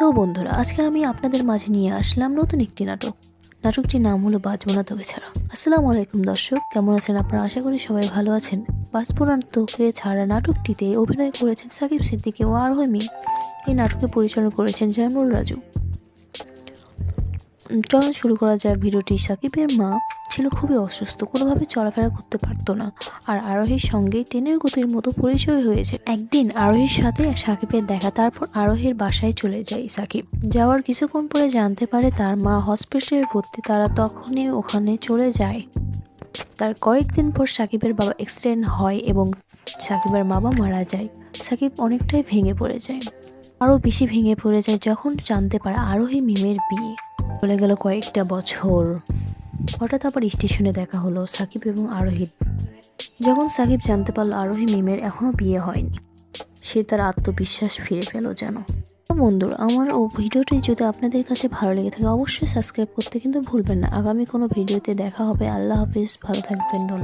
তো বন্ধুরা, আজকে আমি আপনাদের মাঝে নিয়ে আসলাম নতুন একটি নাটক। নাটকটির নাম হলো বাঁচবো না তোকে ছাড়া। আসসালামু আলাইকুম দর্শক, কেমন আছেন আপনারা? আশা করি সবাই ভালো আছেন। বাঁচবো না তোকে ছাড়া নাটকটিতে অভিনয় করেছেন সাকিব সিদ্দিকী ও আরোহী মিম। এই নাটকে পরিচালনা করেছেন জামরুল রাজু। চলন শুরু করা যায় ভিডিওটি। সাকিবের মা ছিল খুবই অসুস্থ, কোনোভাবে চলাফেরা করতে পারতো না, আর আরোহীর সঙ্গে ট্রেনের গতির মতো পরিচয় হয়েছে। একদিন আরোহীর সাথে সাকিবের দেখা, তারপর আরোহীর বাসায় চলে যায় সাকিব। যাওয়ার কিছুক্ষণ পরে জানতে পারে তার মা হসপিটালে ভর্তি। তারা তখনই ওখানে চলে যায়। তার কয়েকদিন পর সাকিবের বাবা অ্যাক্সিডেন্ট হয় এবং সাকিবের বাবা মারা যায়। সাকিব অনেকটাই ভেঙে পড়ে যায়, আরও বেশি ভেঙে পড়ে যায় যখন জানতে পারে আরোহী মিমের বিয়ে। চলে গেল কয়েকটা বছর। হঠাৎ আবার স্টেশনে দেখা হলো সাকিব এবং আরোহীর। যখন সাকিব জানতে পারলো আরোহী মিমের এখনও বিয়ে হয়নি, সে তার আত্মবিশ্বাস ফিরে পেল যেন। তো বন্ধুরা, আমার ভিডিওটি যদি আপনাদের কাছে ভালো লেগে থাকে অবশ্যই সাবস্ক্রাইব করতে কিন্তু ভুলবেন না। আগামী কোনো ভিডিওতে দেখা হবে। আল্লাহ হাফিজ, ভালো থাকবেন, ধন্যবাদ।